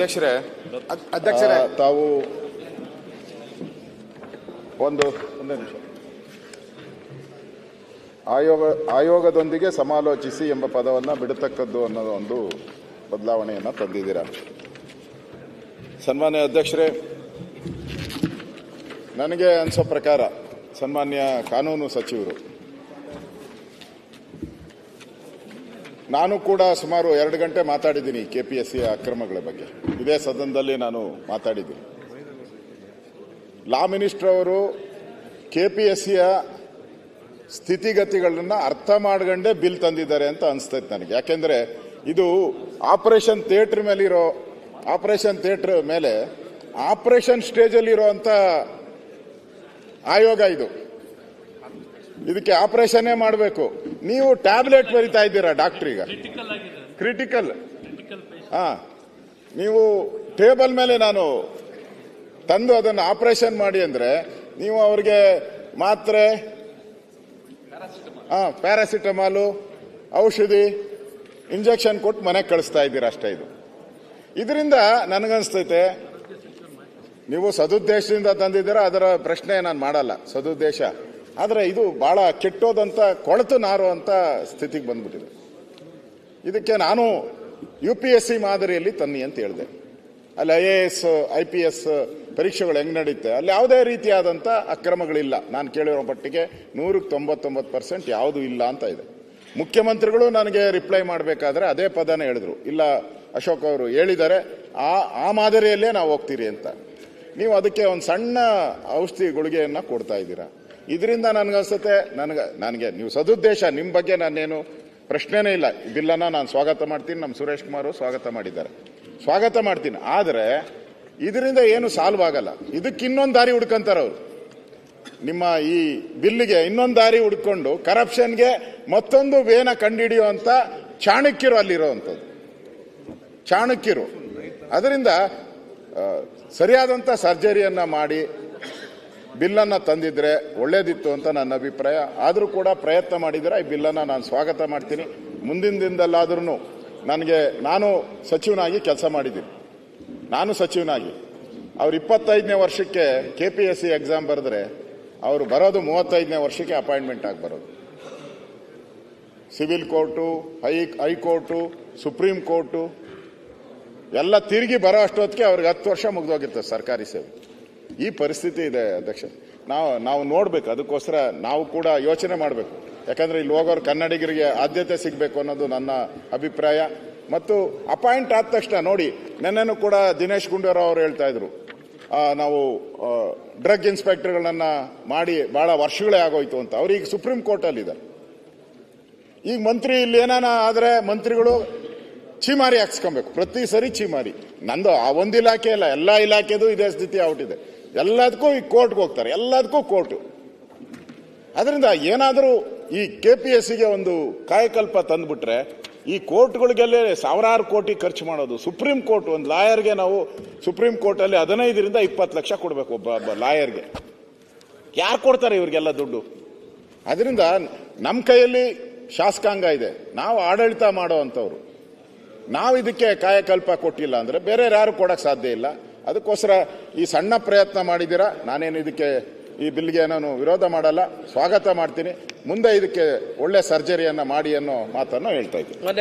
ಅಧ್ಯಕ್ಷರೇ ತಾವು ಒಂದೇ ನಿಮಿಷ. ಆಯೋಗದೊಂದಿಗೆ ಸಮಾಲೋಚಿಸಿ ಎಂಬ ಪದವನ್ನು ಬಿಡತಕ್ಕದ್ದು ಅನ್ನೋದು ಒಂದು ಬದಲಾವಣೆಯನ್ನು ತಂದಿದ್ದೀರಾ. ಸನ್ಮಾನ್ಯ ಅಧ್ಯಕ್ಷರೇ, ನನಗೆ ಅನಿಸೋ ಪ್ರಕಾರ ಸನ್ಮಾನ್ಯ ಕಾನೂನು ಸಚಿವರು, ನಾನು ಕೂಡ ಸುಮಾರು 2 ಗಂಟೆ ಮಾತಾಡಿದ್ದೀನಿ KPSC ಅಕ್ರಮಗಳ ಬಗ್ಗೆ. ಇದೇ ಸದನದಲ್ಲಿ ನಾನು ಮಾತಾಡಿದ್ದೀನಿ. ಲಾ ಮಿನಿಸ್ಟರ್ ಅವರು KPSCಯ ಸ್ಥಿತಿಗತಿಗಳನ್ನ ಅರ್ಥ ಮಾಡ್ಕೊಂಡೇ ಬಿಲ್ ತಂದಿದ್ದಾರೆ ಅಂತ ಅನಿಸ್ತೈತೆ ನನಗೆ. ಯಾಕೆಂದ್ರೆ ಇದು ಆಪರೇಷನ್ ಥಿಯೇಟರ್ ಮೇಲೆ ಆಪರೇಷನ್ ಸ್ಟೇಜಲ್ಲಿ ಇರುವಂತ ಆಯೋಗ ಇದು. ಇದಕ್ಕೆ ಆಪರೇಷನ್ನೇ ಮಾಡಬೇಕು. ನೀವು ಟ್ಯಾಬ್ಲೆಟ್ ಬರಿತಾ ಇದ್ದೀರಾ ಡಾಕ್ಟ್ರೀಗ, ಕ್ರಿಟಿಕಲ್. ನೀವು ಟೇಬಲ್ ಮೇಲೆ ನಾನು ತಂದು ಅದನ್ನು ಆಪರೇಷನ್ ಮಾಡಿ ಅಂದ್ರೆ ನೀವು ಅವ್ರಿಗೆ ಮಾತ್ರೆ, ಪ್ಯಾರಾಸಿಟಮಾಲು, ಔಷಧಿ, ಇಂಜೆಕ್ಷನ್ ಕೊಟ್ಟು ಮನೆಗೆ ಕಳಿಸ್ತಾ ಇದ್ದೀರಾ ಅಷ್ಟೇ. ಇದರಿಂದ ನನಗನ್ಸ್ತೈತೆ ನೀವು ಸದುದ್ದೇಶದಿಂದ ತಂದಿದ್ದೀರಾ, ಅದರ ಪ್ರಶ್ನೆ ನಾನು ಮಾಡಲ್ಲ, ಸದುದ್ದೇಶ. ಆದರೆ ಇದು ಬಹಳ ಕೆಟ್ಟೋದಂತ, ಕೊಳತು ನಾರು ಅಂತ ಸ್ಥಿತಿಗೆ ಬಂದ್ಬಿಟ್ಟಿದೆ. ಇದಕ್ಕೆ ನಾನು UPSC ಮಾದರಿಯಲ್ಲಿ ತನ್ನಿ ಅಂತ ಹೇಳಿದೆ. ಅಲ್ಲಿ IAS IPS ಪರೀಕ್ಷೆಗಳು ಹೆಂಗ್ ನಡೀತೆ ಅಲ್ಲಿ ಯಾವುದೇ ರೀತಿಯಾದಂಥ ಅಕ್ರಮಗಳಿಲ್ಲ. ನಾನು ಕೇಳಿರೋ ಪಟ್ಟಿಗೆ 199% ಯಾವುದೂ ಇಲ್ಲ ಅಂತ ಇದೆ. ಮುಖ್ಯಮಂತ್ರಿಗಳು ನನಗೆ ರಿಪ್ಲೈ ಮಾಡಬೇಕಾದ್ರೆ ಅದೇ ಪದನೇ ಹೇಳಿದ್ರು, ಇಲ್ಲ ಅಶೋಕ್ ಅವರು ಹೇಳಿದ್ದಾರೆ ಆ ಮಾದರಿಯಲ್ಲೇ ನಾವು ಹೋಗ್ತೀರಿ ಅಂತ. ನೀವು ಅದಕ್ಕೆ ಒಂದು ಸಣ್ಣ ಔಷಧಿ ಗುಳಿಗೆಯನ್ನು ಕೊಡ್ತಾ ಇದ್ದೀರಾ. ಇದರಿಂದ ನನಗನ್ಸುತ್ತೆ, ನನಗೆ ನೀವು ಸದುದ್ದೇಶ, ನಿಮ್ಮ ಬಗ್ಗೆ ನಾನೇನು ಪ್ರಶ್ನೆನೇ ಇಲ್ಲ. ಬಿಲ್ಲನ್ನು ನಾನು ಸ್ವಾಗತ ಮಾಡ್ತೀನಿ. ನಮ್ಮ ಸುರೇಶ್ ಕುಮಾರ್ ಸ್ವಾಗತ ಮಾಡಿದ್ದಾರೆ, ಸ್ವಾಗತ ಮಾಡ್ತೀನಿ. ಆದರೆ ಇದರಿಂದ ಏನು ಸಾಲ್ವ್ ಆಗಲ್ಲ. ಇದಕ್ಕೆ ಇನ್ನೊಂದು ದಾರಿ ಹುಡ್ಕೊಂತಾರೆ ಅವರು. ನಿಮ್ಮ ಈ ಬಿಲ್ಲಿಗೆ ಇನ್ನೊಂದು ದಾರಿ ಹುಡ್ಕೊಂಡು ಕರಪ್ಷನ್ಗೆ ಮತ್ತೊಂದು ವೇನ ಕಂಡುಹಿಡಿಯುವಂತ ಚಾಣಕ್ಯರು ಅಲ್ಲಿರುವಂಥದ್ದು, ಚಾಣಕ್ಯರು. ಅದರಿಂದ ಸರಿಯಾದಂಥ ಸರ್ಜರಿಯನ್ನ ಮಾಡಿ ಬಿಲ್ಲನ್ನು ತಂದಿದ್ರೆ ಒಳ್ಳೇದಿತ್ತು ಅಂತ ನನ್ನ ಅಭಿಪ್ರಾಯ. ಆದರೂ ಕೂಡ ಪ್ರಯತ್ನ ಮಾಡಿದರೆ ಈ ಬಿಲ್ಲನ್ನು ನಾನು ಸ್ವಾಗತ ಮಾಡ್ತೀನಿ. ಮುಂದಿನ ದಿನದಲ್ಲಾದ್ರೂ ನಾನು ಸಚಿವನಾಗಿ ಕೆಲಸ ಮಾಡಿದ್ದೀನಿ. ನಾನು ಸಚಿವನಾಗಿ ಅವ್ರು 25ನೇ ವರ್ಷಕ್ಕೆ KPSC ಎಕ್ಸಾಮ್ ಬರೆದ್ರೆ ಅವರು ಬರೋದು 35ನೇ ವರ್ಷಕ್ಕೆ ಅಪಾಯಿಂಟ್ಮೆಂಟ್ ಆಗಿ ಬರೋದು. Civil court, high court, supreme court ಎಲ್ಲ ತಿರುಗಿ ಬರೋ ಅಷ್ಟೊತ್ತಿಗೆ ಅವ್ರಿಗೆ 10 ವರ್ಷ ಮುಗಿದೋಗಿರ್ತದೆ ಸರ್ಕಾರಿ ಸೇವೆ. ಈ ಪರಿಸ್ಥಿತಿ ಇದೆ ಅಧ್ಯಕ್ಷ. ನಾವು ನೋಡ್ಬೇಕು. ಅದಕ್ಕೋಸ್ಕರ ನಾವು ಕೂಡ ಯೋಚನೆ ಮಾಡಬೇಕು. ಯಾಕಂದ್ರೆ ಇಲ್ಲಿ ಹೋಗೋರು ಕನ್ನಡಿಗರಿಗೆ ಆದ್ಯತೆ ಸಿಗಬೇಕು ಅನ್ನೋದು ನನ್ನ ಅಭಿಪ್ರಾಯ. ಮತ್ತು ಅಪಾಯಿಂಟ್ ಆದ ತಕ್ಷಣ ನೋಡಿ, ನೆನ್ನೆನೂ ಕೂಡ ದಿನೇಶ್ ಗುಂಡೂರಾವ್ ಅವರು ಹೇಳ್ತಾ ಇದ್ರು, ನಾವು ಡ್ರಗ್ ಇನ್ಸ್ಪೆಕ್ಟರ್ಗಳನ್ನ ಮಾಡಿ ಬಹಳ ವರ್ಷಗಳೇ ಆಗೋಯ್ತು ಅಂತ. ಅವ್ರೀಗ ಸುಪ್ರೀಂ ಕೋರ್ಟಲ್ಲಿ ಇದ್ದಾರೆ. ಈಗ ಮಂತ್ರಿ ಇಲ್ಲಿ ಏನಾನ ಆದ್ರೆ ಮಂತ್ರಿಗಳು ಚೀಮಾರಿ ಹಾಕ್ಸ್ಕೊಬೇಕು, ಪ್ರತಿ ಸರಿ ಚೀಮಾರಿ. ನಂದು ಆ ಒಂದು ಇಲಾಖೆ ಇಲ್ಲ, ಎಲ್ಲಾ ಇಲಾಖೆದು ಇದೇ ಸ್ಥಿತಿ ಆಗ್ಬಿಟ್ಟಿದೆ. ಎಲ್ಲದಕ್ಕೂ ಈ ಕೋರ್ಟ್ಗೆ ಹೋಗ್ತಾರೆ, ಎಲ್ಲದಕ್ಕೂ ಕೋರ್ಟು. ಅದರಿಂದ ಏನಾದರೂ ಈ KPSCಗೆ ಒಂದು ಕಾಯಕಲ್ಪ ತಂದ್ಬಿಟ್ರೆ ಈ ಕೋರ್ಟ್ಗಳಿಗೆಲ್ಲೇ ಸಾವಿರಾರು ಕೋಟಿ ಖರ್ಚು ಮಾಡೋದು. ಸುಪ್ರೀಂ ಕೋರ್ಟ್ ಒಂದು ಲಾಯರ್ಗೆ ನಾವು ಸುಪ್ರೀಂ ಕೋರ್ಟಲ್ಲಿ 15ರಿಂದ 20 ಲಕ್ಷ ಕೊಡಬೇಕು ಒಬ್ಬ ಲಾಯರ್ಗೆ. ಯಾರು ಕೊಡ್ತಾರೆ ಇವ್ರಿಗೆಲ್ಲ ದುಡ್ಡು? ಅದರಿಂದ ನಮ್ಮ ಕೈಯಲ್ಲಿ ಶಾಸಕಾಂಗ ಇದೆ, ನಾವು ಆಡಳಿತ ಮಾಡೋ ಅಂಥವ್ರು. ನಾವು ಇದಕ್ಕೆ ಕಾಯಕಲ್ಪ ಕೊಟ್ಟಿಲ್ಲ ಅಂದ್ರೆ ಬೇರೆ ಯಾರು ಕೊಡಕ್ ಸಾಧ್ಯ ಇಲ್ಲ. ಅದಕ್ಕೋಸ್ಕರ ಈ ಸಣ್ಣ ಪ್ರಯತ್ನ ಮಾಡಿದ್ದೀರಾ. ನಾನೇನು ಇದಕ್ಕೆ ಈ ಬಿಲ್ಗೆ ನಾನು ವಿರೋಧ ಮಾಡಲ್ಲ, ಸ್ವಾಗತ ಮಾಡ್ತೀನಿ. ಮುಂದೆ ಇದಕ್ಕೆ ಒಳ್ಳೆ ಸರ್ಜರಿಯನ್ನ ಮಾಡಿ ಅನ್ನೋ ಮಾತನ್ನು ಹೇಳ್ತಾ ಇದ್ದೀನಿ.